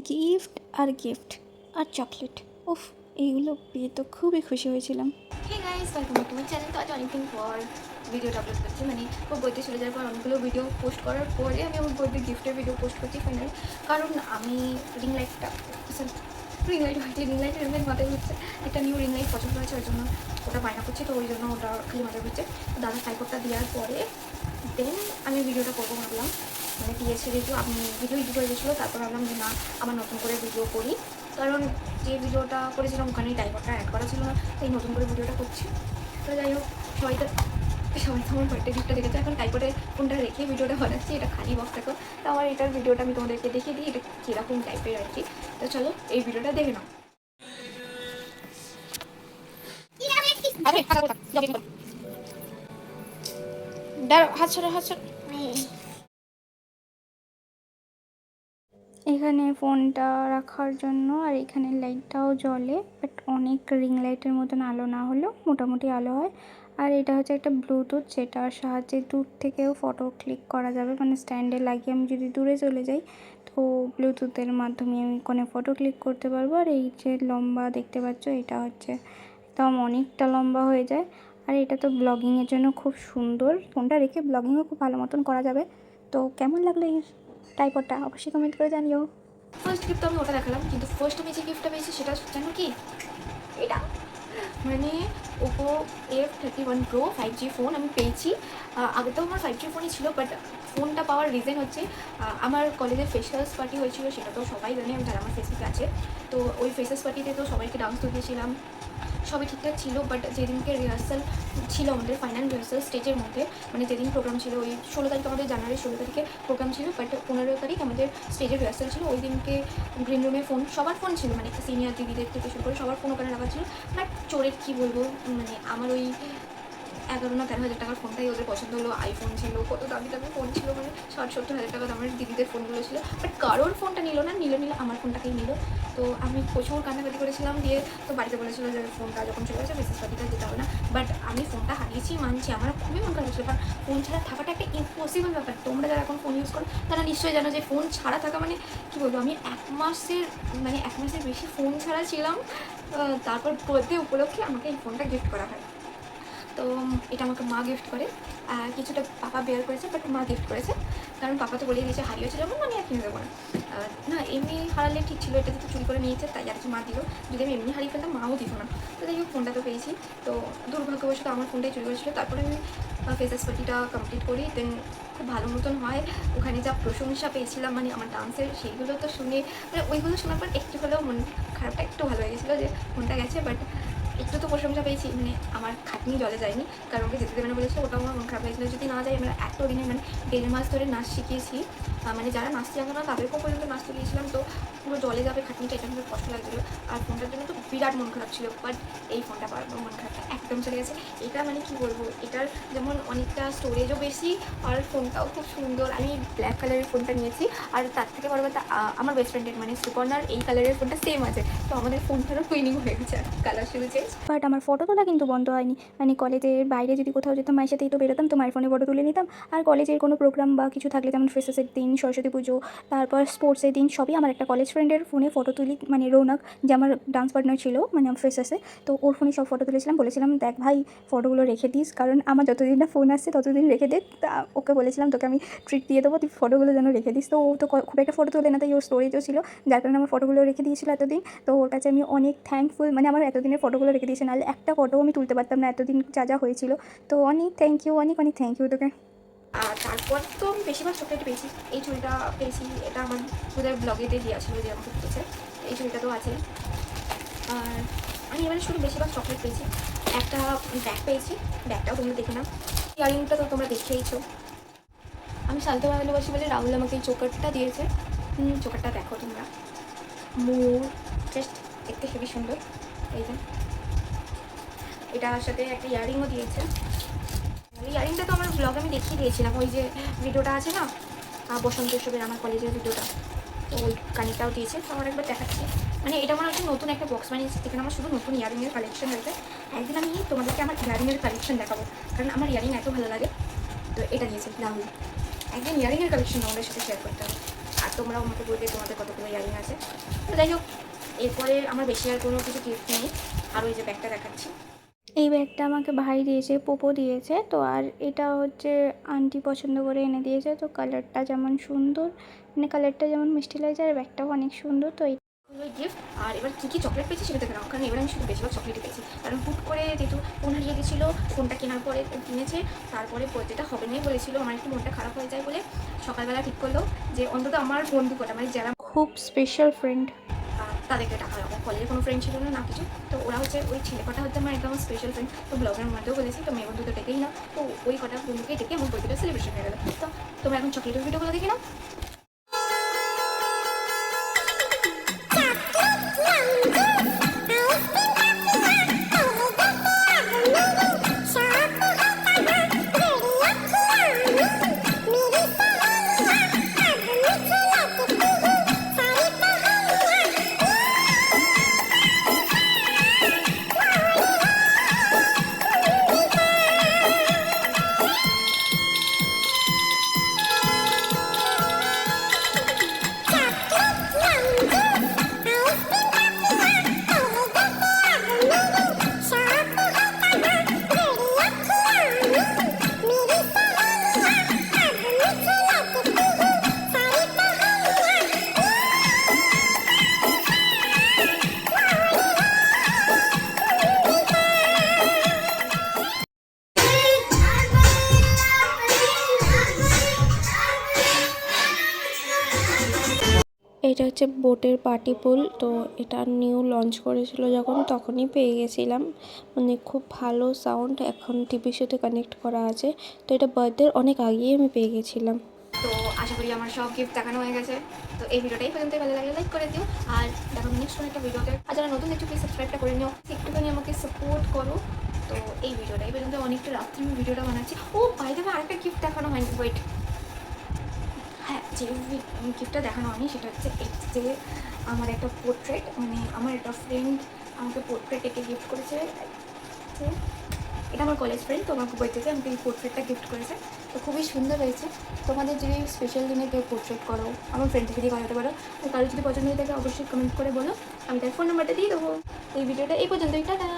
Gift আর gift আর chocolate, উফ, এইগুলো পেয়ে তো খুবই খুশি হয়েছিলাম। Hey guys, welcome back to my channel. তো আজ অনেকদিন পর ভিডিওটা আপলোড করছি, মানে ও বইতে চলে যাওয়ার পর অনেকগুলো ভিডিও পোস্ট করার পরে আমি আমার বইতে গিফটের ভিডিও পোস্ট করছি ফাইনালি। কারণ আমি রিং লাইটটা রিং লাইটের মাথায় ঘুরছে, একটা নিউ রিং লাইট পছন্দ হয়েছে, ওই জন্য ওটা বায়না করছি, তো ওই জন্য ওটা খালি মাথায় ঘুরছে। তো দাদা সাইকোডটা দেওয়ার পরে দেন আমি ভিডিওটা করবো ভাবলাম, মানে দিয়েছে যেহেতু আমি ভিডিও এডিট হয়ে গেছিলো, তারপর ভাবলাম যে না, আবার নতুন করে ভিডিও করি। কারণ যে ভিডিওটা করেছিলাম ওখানে টাইপারটা অ্যাড করা ছিল না, তাই নতুন করে ভিডিওটা করছি। তো যাই হোক, সবাই তো আমার বার্থডে গিফটটা দেখেছে, এখন টাইপরে ফোনটা রেখে ভিডিওটা বানাচ্ছি, এটা খালি বক্স থাকো। তো আমার এটার ভিডিওটা আমি তোমাদেরকে দেখিয়ে দিই, এটা কীরকম টাইপের আর কি। তো চলো এই ভিডিওটা দেখে নাও। হাত ছড়া হাত ছড়া। এখানে ফোনটা রাখার জন্য আর এখানে লাইটটাও জ্বলে, বাট অনেক রিং লাইটের মতন আলো না হলেও মোটামুটি আলো হয়। আর এটা হচ্ছে একটা ব্লুটুথ, যেটার সাহায্যে দূর থেকেও ফটো ক্লিক করা যাবে, মানে স্ট্যান্ডে লাগিয়ে আমি যদি দূরে চলে যাই তো ব্লুটুথের মাধ্যমে আমি কোনো ফটো ক্লিক করতে পারবো। আর এই যে লম্বা দেখতে পাচ্ছ, এটা হচ্ছে একদম অনেকটা লম্বা হয়ে যায়। আর এটা তো ব্লগিংয়ের জন্য খুব সুন্দর, ফোনটা রেখে ব্লগিংও খুব ভালো মতন করা যাবে। তো কেমন লাগলো এই টাইপডটা অবশ্যই কমেন্ট করে জানিও। ফার্স্ট গিফট আমি ওটা দেখালাম, কিন্তু ফার্স্ট আমি যে গিফটটা পেয়েছি সেটা জানো কি? এটা মানে Oppo F31 Pro 5G phone আমি পেয়েছি। আগে তো আমার 5G ফোনই ছিল, বাট ফোনটা পাওয়ার রিজন হচ্ছে আমার কলেজের ফ্রেশার্স পার্টি হয়েছিল, সেটা তো সবাই জানে, আমি যারা আমার ফেসবুকে আছে। তো ওই ফ্রেশার্স পার্টিতে তো সবাইকে ডান্স দিয়েছিলাম, সবই ঠিকঠাক ছিল। বাট যেদিনকে রিহার্সাল ছিল, আমাদের ফাইনাল রিহার্সাল স্টেজের মধ্যে, মানে যেদিন প্রোগ্রাম ছিল ওই 16 তারিখ, আমাদের জানুয়ারি 16 তারিখে প্রোগ্রাম ছিল, বাট 15 তারিখ আমাদের স্টেজের রিহার্সাল ছিল। ওই দিনকে গ্রিন রুমে সবার ফোন ছিল, মানে সিনিয়র দিদিদের থেকে শুরু করে সবার ফোন ওখানে রাখা ছিল। বাট চোরের কী বলবো, মানে আমার ওই 11 না 13 হাজার টাকার ফোনটাই ওদের পছন্দ হলো। আইফোন ছিল, কত দামি দামি ফোন ছিল, মানে 60-70 হাজার টাকা দামের দিদিদের ফোনগুলো ছিল। বাট কারোর ফোনটা নিল না, নিল আমার ফোনটাকেই নিল। তো আমি প্রচুর কান্নাকাটি করেছিলাম, দিয়ে তো বাড়িতে বলেছিল যে ফোনটা যখন চলে গেছে বিশেষ পার্টিটা যেতে হবে না। বাট আমি ফোনটা হারিয়েছি মানছি, আমার খুবই মন খারাপ ছিল, কারণ ফোন ছাড়া থাকাটা একটা ইম্পসিবল ব্যাপার। তোমরা যারা এখন ফোন ইউজ করো তারা নিশ্চয়ই জানো যে ফোন ছাড়া থাকা মানে কী বলবো। আমি এক মাসের বেশি ফোন ছাড়া ছিলাম। তারপর বার্থডে উপলক্ষে আমাকে এই ফোনটা গিফট করা হয়। তো এটা আমাকে মা গিফট করে, কিছুটা পাপা বেয়ার করেছে, বাট মা গিফট করেছে। কারণ পাপা তো বলেই দিয়েছে হারিয়েছে যখন, আমি আর কিনে দেবো না। না, এমনি হারালে ঠিক ছিল, এটা তো চুরি করে নিয়েছে, তাই আর কি মা দিল। যদি আমি এমনি হারিয়ে ফেলতাম মাও দিত না। তো যাই হোক, ফোনটা তো পেয়েছি। তো দুর্ভাগ্যবশত আমার ফোনটাই চুরি করেছিল। তারপরে আমি ফেসাস পার্টিটা কমপ্লিট করি, দেন খুব ভালো মতন হয়। ওখানে যা প্রশংসা পেয়েছিলাম, মানে আমার ডান্সের, সেইগুলো তো শুনে, মানে ওইগুলো শোনার পর একটু হলেও মন খারাপটা একটু ভালো হয়ে গেছিলো যে ফোনটা গেছে। বাট একটু তো প্রশংসা পেয়েছি, মানে আমার খাটনি জলে যায়নি, কারণ ওকে যেতে দেবে না বলেছিল, ওটাও আমার মন খারাপ হয়েছিল। যদি না যাই, আমরা এতদিনে মানে 1.5 মাস ধরে নাচ শিখিয়েছি, মানে যারা নাচতে জানো না তাদেরকেও পর্যন্ত নাচতে গিয়েছিলাম। তো পুরো জলে যাবে খাটনিটা, এটা আমাদের কষ্ট লাগছিলো। আর ফোনটার জন্য তো বিরাট মন খারাপ ছিল, বাট এই ফোনটা পাওয়ার পর মন খারাপটা একদম চলে গেছে। এটা মানে কি বলবো, এটার যেমন অনেকটা স্টোরেজও বেশি, আর ফোনটাও খুব সুন্দর। আমি ব্ল্যাক কালারের ফোনটা নিয়েছি, আর তার থেকে বড় কথা আমার বেস্ট ফ্রেন্ডের মানে সুপর্ণার এই কালারের ফোনটা সেম আছে। তো আমাদের ফোনটারও টুইনিং হয়ে গেছে, কালার শুরু চেঞ্জ। বাট আমার ফটো তোলা কিন্তু বন্ধ হয়নি, মানে কলেজের বাইরে যদি কোথাও যেতাম মায়ের সাথেই তো বেরোতাম, তো মায়ের ফোনে ফটো তুলে নিতাম। আর কলেজের কোনো প্রোগ্রাম বা কিছু থাকলে, যেমন ফ্রেশার্সের দিন, সরস্বতী পুজো, তারপর স্পোর্টসের দিন, সবই আমার একটা কলেজ ফ্রেন্ডের ফোনে ফটো তুলি। মানে রৌনক, যে আমার ডান্স পার্টনার ছিল মানে ফ্রেশার্সে, তো ওর ফোনে সব ফটো তুলেছিলাম। বলেছিলাম দেখ ভাই, ফটোগুলো রেখে দিস, কারণ আমার যতদিন না ফোন আসছে ততদিন রেখে দে। তা ওকে বলেছিলাম তোকে আমি ট্রিট দিয়ে দেবো, তুই ফটোগুলো যেন রেখে দিস। তো ও তো খুব একটা ফটো তোলে না, তাই ওর স্টোরেজও ছিল, যার কারণে আমার ফটোগুলো রেখে দিয়েছিল এতদিন। তো ওর কাছে আমি অনেক থ্যাঙ্কফুল, মানে আমার এতদিনের ফটোগুলো রেখে দিয়েছে, নাহলে একটা ফটো আমি তুলতে পারতাম না এতদিন যা যা হয়েছিল। তো অনেক থ্যাংক ইউ, অনেক অনেক থ্যাংক ইউ তোকে। আর তারপর তো আমি বেশিরভাগ চকলেট পেয়েছি। এই চুড়িটা পেয়েছি, এটা আমার ওদের ব্লগেতে দেওয়া ছিল যে আমাকে দিয়েছে। এই চুড়িটা তো আছে। আর আমি এবারে শুধু বেশিরভাগ চকলেট পেয়েছি। একটা ব্যাগ পেয়েছি, ব্যাগটাও তোমরা দেখে নাও। ইয়ারিংটা তো তোমরা দেখেইছো। আমি শান্ত ভালোবাসি বলে রাহুল আমাকে এই চোকারটা দিয়েছে। চোকারটা দেখো তোমরা, মোর জাস্ট দেখতে হেবি সুন্দর। এই যে এটার সাথে একটা ইয়ারিংও দিয়েছে। ইয়ারিংটা তো আমার ব্লগ আমি দেখিয়ে দিয়েছিলাম, ওই যে ভিডিওটা আছে না বসন্ত উৎসবের আমার কলেজের ভিডিওটা, তো ওই কানেরটাও দিয়েছে। তো আমার একবার দেখাচ্ছি, মানে এটা আমার হচ্ছে নতুন একটা বক্স বানিয়েছি, যেখানে আমার শুধু নতুন ইয়ারিংয়ের কালেকশন হয়েছে। একদিন আমি তোমাদেরকে আমার ইয়ারিংয়ের কালেকশন দেখাবো, কারণ আমার ইয়ারিং এত ভালো লাগে। তো এটা দিয়েছে রাহুল, একদিন ইয়ারিংয়ের কালেকশন আমাদের সাথে শেয়ার করতে হবে। আর তোমরাও আমাকে বলবে তোমাদের কতগুলো ইয়ারিং আছে। তো যাই হোক, এরপরে আমার বেশি আর কোনো কিছু গিফট নেই। আর ওই যে ব্যাগটা দেখাচ্ছি, এই ব্যাগটা আমাকে ভাই দিয়েছে, পোপো দিয়েছে। তো আর এটা হচ্ছে আন্টি পছন্দ করে এনে দিয়েছে। তো কালারটা যেমন সুন্দর, মানে কালারটা যেমন মিষ্টি লাগছে, আর ব্যাগটাও অনেক সুন্দর। তো ওই গিফট। আর এবার কী কী চকলেট পেয়েছি সেটা দেখে নাও, কারণ এবার আমি শুধু বেশিরভাগ চকলেটই পেয়েছি। কারণ হুট করে যেহেতু ফোন হারিয়ে গেছিলো, ফোনটা কেনার পরে কিনেছে, তারপরে যেটা হবে নাই বলেছিল, আমার একটু মনটা খারাপ হয়ে যায় বলে সকালবেলা ঠিক করলো যে অন্তত আমার বন্ধু কটা, মানে যারা খুব স্পেশাল ফ্রেন্ড, তাদেরকে টাকা লাগবে। কলেজে কোনো ফ্রেন্ড ছিল না, না কিছু। তো ওরা হচ্ছে ওই ছেলে কটা হচ্ছে আমার একদম স্পেশাল ফ্রেন্ড। তো ব্লগের মধ্যেও বলেছি, তো মেয়ে বন্ধু তো ডেকেই না। তো ওই কটা বন্ধুকে ডেকে আমার বইটা সেলিব্রেশন হয়ে গেলো। তো তোমরা এখন চকলেটের ভিডিওগুলো দেখে নাও। এটা হচ্ছে বোটের পার্টি পুল। তো এটা নিউ লঞ্চ করেছিল যখন, তখনই পেয়ে গেছিলাম। মানে খুব ভালো সাউন্ড, এখন টিভির সাথে কানেক্ট করা আছে। তো এটা বার্থডের অনেক আগেই আমি পেয়ে গেছিলাম। তো আশা করি আমার সব গিফট দেখানো হয়ে গেছে। তো এই ভিডিওটাই পর্যন্ত, ভালো লাগলে লাইক করে দিও। আর দেখো নেক্সট কোনো একটা ভিডিওতে। আর যারা নতুন একটু প্লিজ সাবস্ক্রাইবটা করে নিও, একটুখানি আমাকে সাপোর্ট করো। তো এই ভিডিওটাই পর্যন্ত, অনেকটা রাত্রে আমি ভিডিওটা বানাচ্ছি। ও বাই দ্য ওয়ে, আরেকটা গিফট দেখানো হয়নি, ওয়েট। হ্যাঁ, যে গিফটটা দেখানো হয়নি সেটা হচ্ছে এই যে আমার একটা পোর্ট্রেট, মানে আমার একটা ফ্রেন্ড আমাকে পোর্ট্রেট এঁকে গিফট করেছে। যে এটা আমার কলেজ ফ্রেন্ড, তো আমাকে বইতে আমাকে এই পোর্ট্রেটটা গিফট করেছে। তো খুবই সুন্দর হয়েছে। তোমাদের যদি স্পেশাল দিনে কেউ পোর্ট্রেট করো, আমার ফ্রেন্ডকে দিয়ে করাতে পারো। আর কারো যদি পছন্দ হয়ে থাকে অবশ্যই কমেন্ট করে বলো, আমি তার ফোন নাম্বারটা দিয়ে দেবো। এই ভিডিওটা এই পর্যন্তই, টাটা।